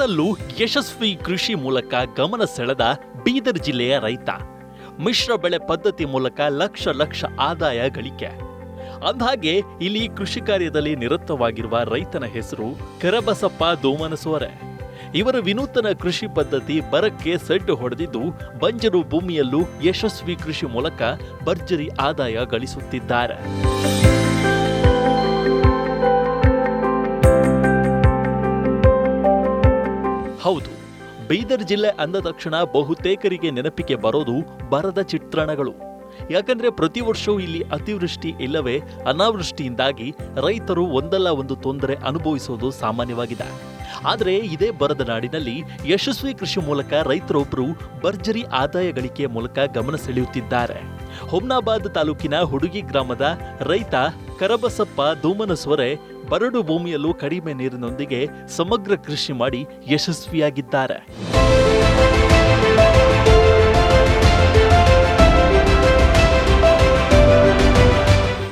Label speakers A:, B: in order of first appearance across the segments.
A: ಅದರಲ್ಲೂ ಯಶಸ್ವಿ ಕೃಷಿ ಮೂಲಕ ಗಮನ ಸೆಳೆದ ಬೀದರ್ ಜಿಲ್ಲೆಯ ರೈತ. ಮಿಶ್ರ ಬೆಳೆ ಪದ್ಧತಿ ಮೂಲಕ ಲಕ್ಷ ಆದಾಯ ಗಳಿಕೆ. ಅಂದಹಾಗೆ ಇಲ್ಲಿ ಕೃಷಿ ಕಾರ್ಯದಲ್ಲಿ ನಿರತವಾಗಿರುವ ರೈತನ ಹೆಸರು ಕರಬಸಪ್ಪ ದೋಮನಸೋರೆ. ಇವರ ವಿನೂತನ ಕೃಷಿ ಪದ್ಧತಿ ಬರಕ್ಕೆ ಸೆಡ್ಡು ಹೊಡೆದಿದ್ದು ಬಂಜರು ಭೂಮಿಯಲ್ಲೂ ಯಶಸ್ವಿ ಕೃಷಿ ಮೂಲಕ ಭರ್ಜರಿ ಆದಾಯ ಗಳಿಸುತ್ತಿದ್ದಾರೆ. ಹೌದು, ಬೀದರ್ ಜಿಲ್ಲೆ ಅಂದ ತಕ್ಷಣ ಬಹುತೇಕರಿಗೆ ನೆನಪಿಗೆ ಬರೋದು ಬರದ ಚಿತ್ರಣಗಳು. ಯಾಕಂದ್ರೆ ಪ್ರತಿ ವರ್ಷವೂ ಇಲ್ಲಿ ಅತಿವೃಷ್ಟಿ ಇಲ್ಲವೇ ಅನಾವೃಷ್ಟಿಯಿಂದಾಗಿ ರೈತರು ಒಂದಲ್ಲ ಒಂದು ತೊಂದರೆ ಅನುಭವಿಸುವುದು ಸಾಮಾನ್ಯವಾಗಿದೆ. ಆದರೆ ಇದೇ ಬರದ ನಾಡಿನಲ್ಲಿ ಯಶಸ್ವಿ ಕೃಷಿ ಮೂಲಕ ರೈತರೊಬ್ಬರು ಭರ್ಜರಿ ಆದಾಯ ಗಳಿಕೆಯ ಮೂಲಕ ಗಮನ ಸೆಳೆಯುತ್ತಿದ್ದಾರೆ. ಹುಮ್ನಾಬಾದ್ ತಾಲೂಕಿನ ಹುಡುಗಿ ಗ್ರಾಮದ ರೈತ ಕರಬಸಪ್ಪ ದೋಮನಸೋರೆ ಬರಡು ಭೂಮಿಯಲ್ಲೂ ಕಡಿಮೆ ನೀರಿನೊಂದಿಗೆ ಸಮಗ್ರ ಕೃಷಿ ಮಾಡಿ ಯಶಸ್ವಿಯಾಗಿದ್ದಾರೆ.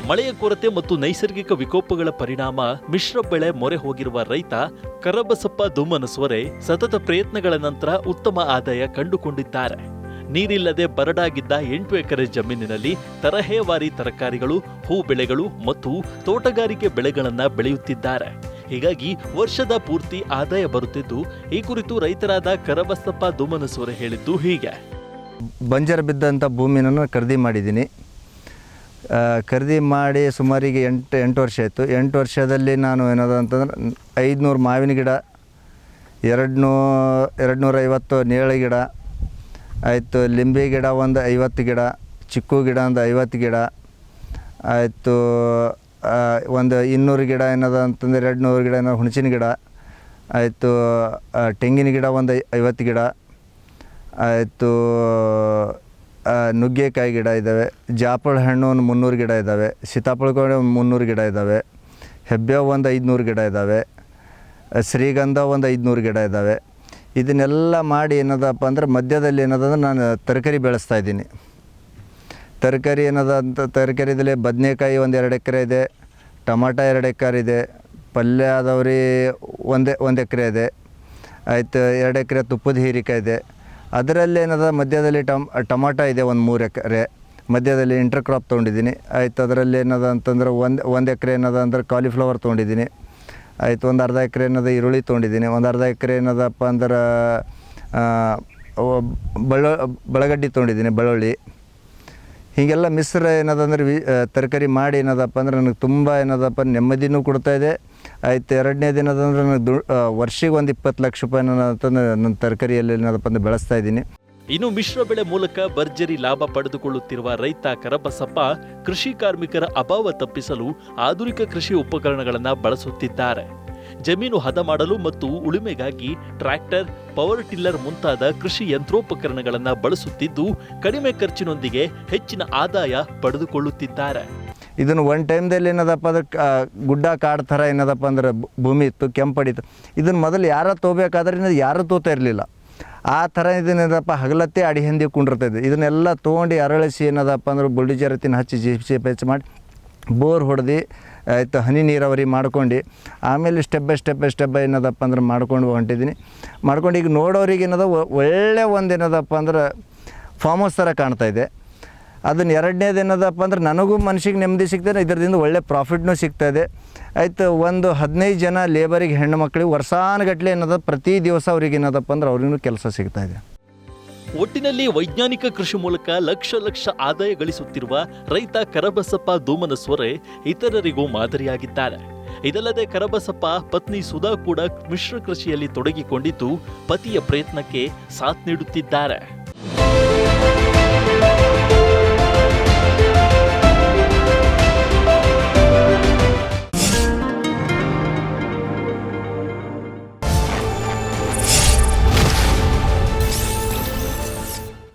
A: ಮಳೆಯ ಕೊರತೆ ಮತ್ತು ನೈಸರ್ಗಿಕ ವಿಕೋಪಗಳ ಪರಿಣಾಮ ಮಿಶ್ರ ಬೆಳೆ ಮೊರೆ ಹೋಗಿರುವ ರೈತ ಕರಬಸಪ್ಪ ದೋಮನಸೋರೆ ಸತತ ಪ್ರಯತ್ನಗಳ ನಂತರ ಉತ್ತಮ ಆದಾಯ ಕಂಡುಕೊಂಡಿದ್ದಾರೆ. ನೀರಿಲ್ಲದೆ ಬರಡಾಗಿದ್ದ 8 ಎಕರೆ ಜಮೀನಿನಲ್ಲಿ ತರಹೇವಾರಿ ತರಕಾರಿಗಳು, ಹೂ ಬೆಳೆಗಳು ಮತ್ತು ತೋಟಗಾರಿಕೆ ಬೆಳೆಗಳನ್ನ ಬೆಳೆಯುತ್ತಿದ್ದಾರೆ. ಹೀಗಾಗಿ ವರ್ಷದ ಪೂರ್ತಿ ಆದಾಯ ಬರುತ್ತಿದ್ದು, ಈ ಕುರಿತು ರೈತರಾದ ಕರಬಸಪ್ಪ ದೋಮನಸೋರೆ ಹೇಳಿದ್ದು ಹೀಗೆ.
B: ಬಂಜರ ಬಿದ್ದಂಥ ಭೂಮಿನ ಖರೀದಿ ಮಾಡಿದ್ದೀನಿ. ಖರೀದಿ ಮಾಡಿ ಸುಮಾರಿಗೆ 8 ವರ್ಷ ಆಯಿತು. 8 ವರ್ಷದಲ್ಲಿ ನಾನು ಏನದು ಅಂತಂದ್ರೆ 500 ಮಾವಿನ ಗಿಡ, 250 ನೇರಳೆ ಗಿಡ ಆಯಿತು, ಲಿಂಬೆ ಗಿಡ ಒಂದು 50 ಗಿಡ, ಚಿಕ್ಕು ಗಿಡ ಒಂದು 50 ಗಿಡ ಆಯಿತು, ಒಂದು 200 ಗಿಡ ಏನದ ಅಂತಂದರೆ 200 ಗಿಡ ಏನೋ ಹುಣಸಿನ ಗಿಡ ಆಯಿತು, ತೆಂಗಿನ ಗಿಡ ಒಂದು 50 ಗಿಡ ಆಯಿತು, ನುಗ್ಗೆಕಾಯಿ ಗಿಡ ಇದ್ದಾವೆ, ಜಾಪಳ ಹಣ್ಣು ಒಂದು 300 ಗಿಡ ಇದ್ದಾವೆ, ಸೀತಾಫಲಗಳು ಒಂದು 300 ಗಿಡ ಇದ್ದಾವೆ, ಹೆಬ್ಬೇವು ಒಂದು 500 ಗಿಡ ಇದ್ದಾವೆ, ಶ್ರೀಗಂಧ ಒಂದು 500 ಗಿಡ ಇದ್ದಾವೆ. ಇದನ್ನೆಲ್ಲ ಮಾಡಿ ಏನದಪ್ಪ ಅಂದ್ರೆ ಮಧ್ಯದಲ್ಲಿ ಏನದಂದ್ರೆ ನಾನು ತರಕಾರಿ ಬೆಳೆಸ್ತಾ ಇದ್ದೀನಿ. ತರಕಾರಿ ಏನದ ಅಂತ ತರಕಾರಿದಲ್ಲಿ ಬದನೆಕಾಯಿ ಒಂದು 2 ಎಕರೆ ಇದೆ, ಟಮಾಟ 2 ಎಕರೆ ಇದೆ, ಪಲ್ಯ ಆದವ್ರಿ ಒಂದು ಎಕರೆ ಇದೆ ಆಯಿತು, 2 ಎಕರೆ ತುಪ್ಪದ ಹೀರಿಕಾಯಿ ಇದೆ. ಅದರಲ್ಲಿ ಏನದ ಮಧ್ಯದಲ್ಲಿ ಟಮಾಟ ಇದೆ ಒಂದು 3 ಎಕರೆ, ಮಧ್ಯದಲ್ಲಿ ಇಂಟರ್ ಕ್ರಾಪ್ ತೊಗೊಂಡಿದ್ದೀನಿ ಆಯಿತು. ಅದರಲ್ಲಿ ಏನದ ಅಂತಂದ್ರೆ ಒಂದು ಎಕರೆ ಏನದ ಅಂದ್ರೆ ಕಾಲಿಫ್ಲವರ್ ತೊಗೊಂಡಿದ್ದೀನಿ ಆಯಿತು, ಒಂದು ಅರ್ಧ ಎಕರೆ ಏನದ ಈರುಳ್ಳಿ ತೊಗೊಂಡಿದ್ದೀನಿ, ಒಂದು ಅರ್ಧ ಎಕರೆ ಏನದಪ್ಪ ಅಂದ್ರೆ ಬೆಳಗಡ್ಡಿ ತೊಗೊಂಡಿದ್ದೀನಿ, ಬೆಳ್ಳುಳ್ಳಿ. ಹೀಗೆಲ್ಲ ಮಿಶ್ರ ಏನದಂದ್ರೆ ತರಕಾರಿ ಮಾಡಿ ಏನದಪ್ಪ ಅಂದ್ರೆ ನನಗೆ ತುಂಬ ಏನದಪ್ಪ ನೆಮ್ಮದಿನೂ ಕೊಡ್ತಾಯಿದೆ ಆಯಿತು. 2ನೇ ದಿನದಂದ್ರೆ ನನಗೆ ವರ್ಷಿಗೆ ಒಂದು 20 ಲಕ್ಷ ರೂಪಾಯಿ ಅಂತಂದ್ರೆ ನನ್ನ ತರಕಾರಿಯಲ್ಲಿ ಏನದಪ್ಪ ಅಂದ್ರೆ ಬೆಳೆಸ್ತಾ ಇದ್ದೀನಿ.
A: ಇನ್ನು ಮಿಶ್ರ ಬೆಳೆ ಮೂಲಕ ಭರ್ಜರಿ ಲಾಭ ಪಡೆದುಕೊಳ್ಳುತ್ತಿರುವ ರೈತ ಕರಬಸಪ್ಪ ಕೃಷಿ ಕಾರ್ಮಿಕರ ಅಭಾವ ತಪ್ಪಿಸಲು ಆಧುನಿಕ ಕೃಷಿ ಉಪಕರಣಗಳನ್ನು ಬಳಸುತ್ತಿದ್ದಾರೆ. ಜಮೀನು ಹದ ಮಾಡಲು ಮತ್ತು ಉಳುಮೆಗಾಗಿ ಟ್ರ್ಯಾಕ್ಟರ್, ಪವರ್ ಟಿಲ್ಲರ್ ಮುಂತಾದ ಕೃಷಿ ಯಂತ್ರೋಪಕರಣಗಳನ್ನು ಬಳಸುತ್ತಿದ್ದು ಕಡಿಮೆ ಖರ್ಚಿನೊಂದಿಗೆ ಹೆಚ್ಚಿನ ಆದಾಯ ಪಡೆದುಕೊಳ್ಳುತ್ತಿದ್ದಾರೆ.
B: ಇದನ್ನು ಒಂದು ಟೈಮ್ದಲ್ಲಿ ಏನದಪ್ಪ ಅಂದ್ರೆ ಗುಡ್ಡ ಕಾಡು ಥರ ಏನದಪ್ಪ ಅಂದ್ರೆ ಭೂಮಿ ಇತ್ತು, ಕೆಂಪಡಿತ್ತು. ಇದನ್ನು ಮೊದಲು ಯಾರೋ ತೊಗೋಬೇಕಾದ್ರೆ ಯಾರೂ ತೋತಾ ಇರಲಿಲ್ಲ. ಆ ಥರ ಇದನ್ನೇನದಪ್ಪ ಹಗಲತ್ತೆ ಅಡಿ ಹಿಂದಿ ಕುಂಡಿರ್ತೈತೆ. ಇದನ್ನೆಲ್ಲ ತೊಗೊಂಡು ಅರಳಿಸಿ ಏನದಪ್ಪ ಅಂದ್ರೆ ಬುಲ್ಡಿಜರ್ ಹಚ್ಚಿ ಜೀಪ್ ಹೆಚ್ಚು ಮಾಡಿ ಬೋರ್ ಹೊಡೆದು ಆಯಿತು, ಹನಿ ನೀರಾವರಿ ಮಾಡ್ಕೊಂಡು ಆಮೇಲೆ ಸ್ಟೆಪ್ ಬೈ ಏನದಪ್ಪ ಅಂದ್ರೆ ಮಾಡ್ಕೊಂಡು ಹೊಂಟಿದ್ದೀನಿ. ಮಾಡ್ಕೊಂಡು ಈಗ ನೋಡೋರಿಗೆ ಏನದ ಒಳ್ಳೆ ಒಂದು ಏನದಪ್ಪ ಅಂದ್ರೆ ಫಾರ್ಮ್ ಹೌಸ್ ಥರ ಕಾಣ್ತಾಯಿದೆ. ಅದನ್ನು 2ನೇದು ಏನದಪ್ಪ ಅಂದ್ರೆ ನನಗೂ ಮನಸ್ಸಿಗೆ ನೆಮ್ಮದಿ ಸಿಗ್ತದೆ, ಇದರಿಂದ ಒಳ್ಳೆ ಪ್ರಾಫಿಟ್ನೂ ಸಿಗ್ತಾಯಿದೆ ಆಯಿತು. ಒಂದು 15 ಜನ ಲೇಬರಿಗೆ ಹೆಣ್ಣು ಮಕ್ಕಳಿಗೆ ವರ್ಷಾನುಗಟ್ಟಲೆ ಏನದ ಪ್ರತಿ ದಿವಸ ಅವ್ರಿಗೆ ಏನದಪ್ಪ ಅಂದ್ರೆ ಅವ್ರಿಗೂ ಕೆಲಸ ಸಿಗ್ತಾಯಿದೆ.
A: ಒಟ್ಟಿನಲ್ಲಿ ವೈಜ್ಞಾನಿಕ ಕೃಷಿ ಮೂಲಕ ಲಕ್ಷ ಆದಾಯ ಗಳಿಸುತ್ತಿರುವ ರೈತ ಕರಬಸಪ್ಪ ದೋಮನಸೋರೆ ಇತರರಿಗೂ ಮಾದರಿಯಾಗಿದ್ದಾರೆ. ಇದಲ್ಲದೆ ಕರಬಸಪ್ಪ ಪತ್ನಿ ಸುಧಾ ಕೂಡ ಮಿಶ್ರ ಕೃಷಿಯಲ್ಲಿ ತೊಡಗಿಕೊಂಡಿದ್ದು ಪತಿಯ ಪ್ರಯತ್ನಕ್ಕೆ ಸಾಥ್ ನೀಡುತ್ತಿದ್ದಾರೆ.